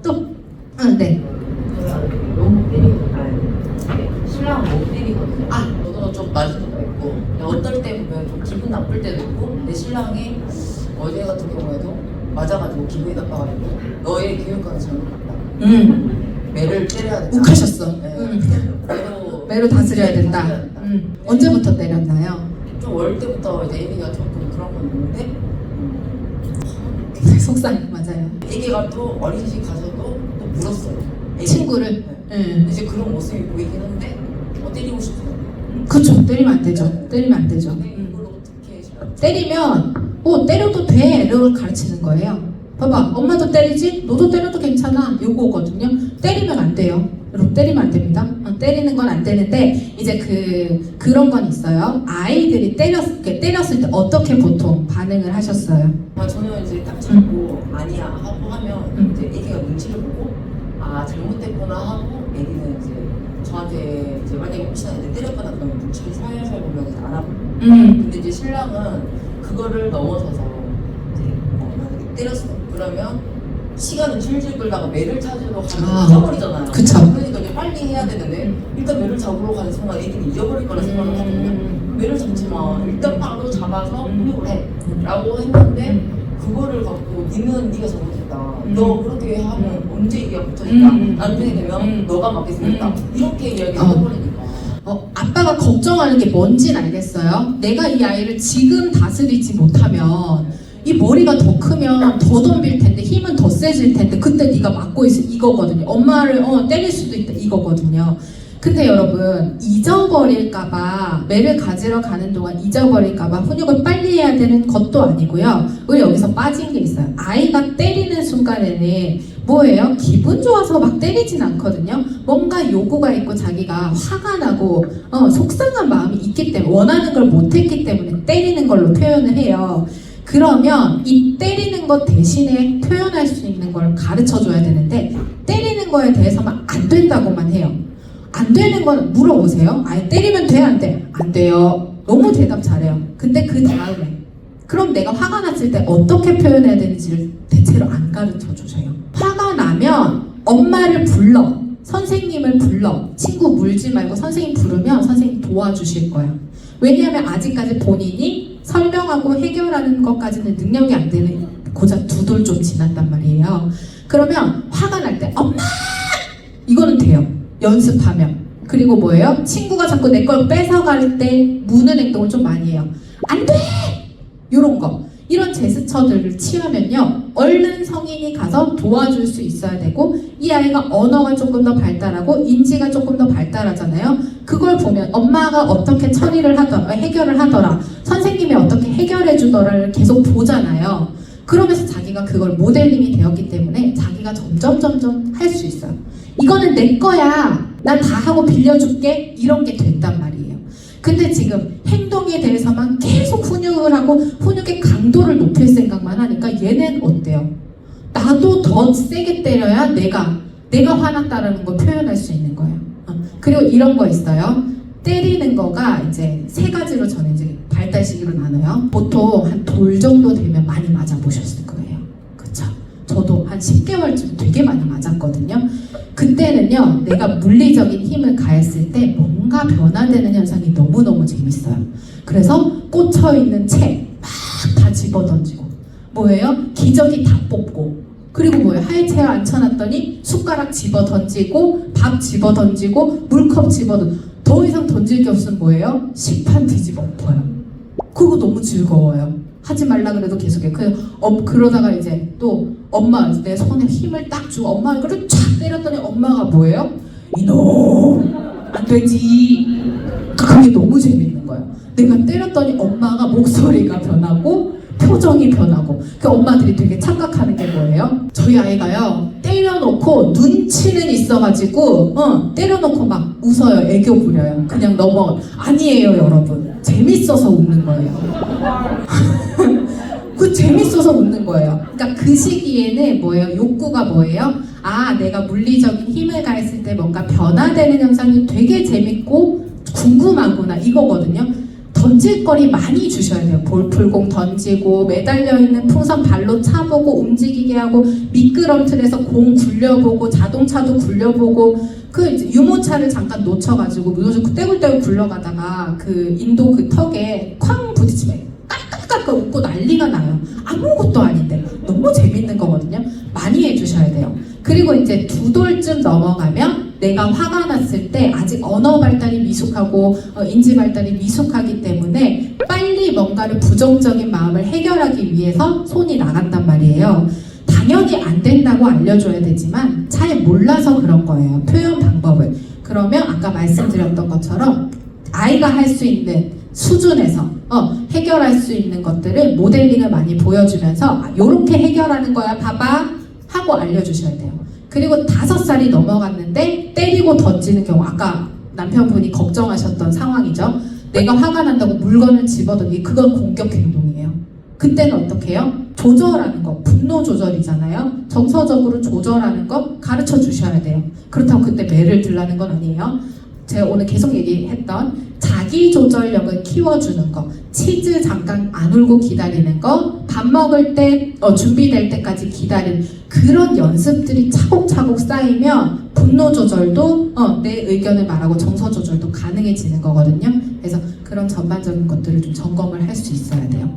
또, 네. 너무 때리고, 신랑은 너무 때리거든요. 저도 좀 맞을 때도 있고, 어떨 때 보면 좀 기분 나쁠 때도 있고, 내 신랑이 어제 같은 경우에도 맞아가지고 기분이 나빠가지고, 너의 교육과는 잘못했다. 매를 때려야 된다. 욱하셨어. 네. 매로 다스려야 된다. 언제부터 때렸나요? 좀 어릴 때부터 이제 애기가 조금 그런 건 있는데, 속상 맞아요. 애기가 또 어린이집 가서도 또 물었어요. 애기. 친구를. 이제 그런 모습이 보이긴 한데, 때리고 싶지 않아요. 그쵸. 때리면 안 되죠. 때리면 안 되죠. 근데 이걸 어떻게 때리면 때려도 돼.를 가르치는 거예요. 봐봐, 엄마도 때리지? 너도 때려도 괜찮아. 요거거든요. 때리면 안 돼요. 여러분 때리면 안 됩니다. 때리는 건 안 되는데 이제 그런 건 있어요. 아이들이 때렸을 때 어떻게 보통 반응을 하셨어요? 저는 이제 딱 잡고 아니야 하고 하면 이제 애기가 눈치를 보고 잘못됐구나 하고 애기는 이제 저한테 이제 만약에 혹시나 이제 때렸거나 그러면 눈치를 살살 보면 이제 알아보고 근데 이제 신랑은 그거를 넘어서서 이제 만약에 때렸어 그러면 시간은 줄줄 끌다가 매를 찾으러 가면 잊어버리잖아요. 그쵸. 그러니까 이제 빨리 해야 되는데 일단 매를 잡으러 가는 순간 애기는 잊어버릴 거라 생각을 하거든요. 매를 잡지 마. 일단 바로 잡아서 훈육을 해. 라고 했는데 그거를 갖고 니는 네가 잘못했다. 너 그렇게 하면 언제 얘기가 붙어질까? 나중에 되면 너가 맞게 생겼다. 이렇게 이야기를 해버리니까. 아빠가 걱정하는 게 뭔지는 알겠어요. 내가 이 아이를 지금 다스리지 못하면 이 머리가 더 크면 더 덤빌 텐데 힘은 더 세질 텐데 그때 네가 맞고 있어 이거거든요. 엄마를 때릴 수도 있다 이거거든요. 근데 여러분 잊어버릴까봐 매를 가지러 가는 동안 잊어버릴까봐 훈육을 빨리 해야 되는 것도 아니고요. 우리 여기서 빠진 게 있어요. 아이가 때리는 순간에는 뭐예요? 기분 좋아서 막 때리진 않거든요. 뭔가 요구가 있고 자기가 화가 나고 속상한 마음이 있기 때문에 원하는 걸 못했기 때문에 때리는 걸로 표현을 해요. 그러면 이 때리는 것 대신에 표현할 수 있는 걸 가르쳐 줘야 되는데 때리는 거에 대해서만 안 된다고만 해요. 안 되는 건 물어보세요. 아예 때리면 돼? 안 돼? 안 돼요. 너무 대답 잘해요. 근데 그 다음에 그럼 내가 화가 났을 때 어떻게 표현해야 되는지를 대체로 안 가르쳐 주세요. 화가 나면 엄마를 불러. 선생님을 불러. 친구 물지 말고 선생님 부르면 선생님 도와주실 거예요. 왜냐하면 아직까지 본인이 설명하고 해결하는 것까지는 능력이 안 되는 고작 2돌 좀 지났단 말이에요. 그러면 화가 날 때 엄마! 이거는 돼요. 연습하면. 그리고 뭐예요? 친구가 자꾸 내 걸 뺏어갈 때 무는 행동을 좀 많이 해요. 안 돼! 이런 거. 이런 제스처들을 취하면요. 얼른 성인이 가서 도와줄 수 있어야 되고 이 아이가 언어가 조금 더 발달하고 인지가 조금 더 발달하잖아요. 그걸 보면 엄마가 어떻게 처리를 하더라, 해결을 하더라, 선생님이 어떻게 해결해 주더라를 계속 보잖아요. 그러면서 자기가 그걸 모델링이 되었기 때문에 자기가 점점 할 수 있어요. 이거는 내 거야. 난 다 하고 빌려줄게. 이런 게 된단 말이에요. 근데 지금 행동에 대해서만 계속 훈육을 하고 훈육의 강도를 높일 생각만 하니까 얘는 어때요? 나도 더 세게 때려야 내가 화났다라는 걸 표현할 수 있는 거예요. 그리고 이런 거 있어요. 때리는 거가 이제 3가지로 저는 이제 발달 시기로 나눠요. 보통 한 돌 정도 되면 많이 맞아보셨을 거예요. 그쵸? 저도 한 10개월쯤 되게 많이 맞았거든요. 그때는요, 내가 물리적인 힘을 가했을 때 뭔가 변화되는 현상이 너무너무 재밌어요. 그래서 꽂혀있는 책 막 다 집어던지고, 뭐예요? 기저귀 다 뽑고, 그리고 뭐예요? 하이체어 앉혀놨더니 숟가락 집어던지고, 밥 집어던지고, 물컵 집어던지고, 더 이상 던질 게 없으면 뭐예요? 식판 뒤집어 엎어요. 그거 너무 즐거워요. 하지 말라 그래도 계속해요. 그러다가 이제 또 엄마 내 손에 힘을 딱 주고 엄마 얼굴을 쫙 때렸더니 엄마가 뭐예요? 이놈 안 되지. 그게 너무 재밌는 거예요. 내가 때렸더니 엄마가 목소리가 변하고 표정이 변하고. 그 엄마들이 되게 착각하는 게 뭐예요? 저희 아이가요 때려놓고 눈치는 있어가지고 때려놓고 막 웃어요. 애교 부려요. 그냥 넘어가. 아니에요 여러분. 재밌어서 웃는 거예요. 그 재밌어서 웃는 거예요. 그러니까 그 시기에는 뭐예요? 욕구가 뭐예요? 내가 물리적인 힘을 가했을 때 뭔가 변화되는 현상이 되게 재밌고 궁금하구나 이거거든요. 더 던질 거리 많이 주셔야 돼요. 볼풀공 던지고 매달려 있는 풍선 발로 차보고 움직이게 하고 미끄럼틀에서 공 굴려보고 자동차도 굴려보고 그 이제 유모차를 잠깐 놓쳐가지고 요즘 떼굴떼굴 굴러가다가 그 인도 그 턱에 쾅 부딪히면 깔깔깔깔 웃고 난리가 나요. 아무것도 아닌데 너무 재밌는 거거든요. 많이 해주셔야 돼요. 그리고 이제 2돌쯤 넘어가면 내가 화가 났을 때 아직 언어 발달이 미숙하고 인지 발달이 미숙하기 때문에 빨리 뭔가를 부정적인 마음을 해결하기 위해서 손이 나간단 말이에요. 당연히 안 된다고 알려줘야 되지만 잘 몰라서 그런 거예요. 표현 방법을. 그러면 아까 말씀드렸던 것처럼 아이가 할 수 있는 수준에서 해결할 수 있는 것들을 모델링을 많이 보여주면서 요렇게 해결하는 거야 봐봐 하고 알려주셔야 돼요. 그리고 5살이 넘어갔는데 때리고 던지는 경우 아까 남편분이 걱정하셨던 상황이죠. 내가 화가 난다고 물건을 집어던지기 그건 공격 행동이에요. 그때는 어떻게 해요? 조절하는 거, 분노 조절이잖아요. 정서적으로 조절하는 거 가르쳐 주셔야 돼요. 그렇다고 그때 매를 들라는 건 아니에요. 제가 오늘 계속 얘기했던 자기 조절력을 키워주는 거, 치즈 잠깐 안 울고 기다리는 거, 밥 먹을 때 준비될 때까지 기다리는 그런 연습들이 차곡차곡 쌓이면 분노 조절도 내 의견을 말하고 정서 조절도 가능해지는 거거든요. 그래서 그런 전반적인 것들을 좀 점검을 할 수 있어야 돼요.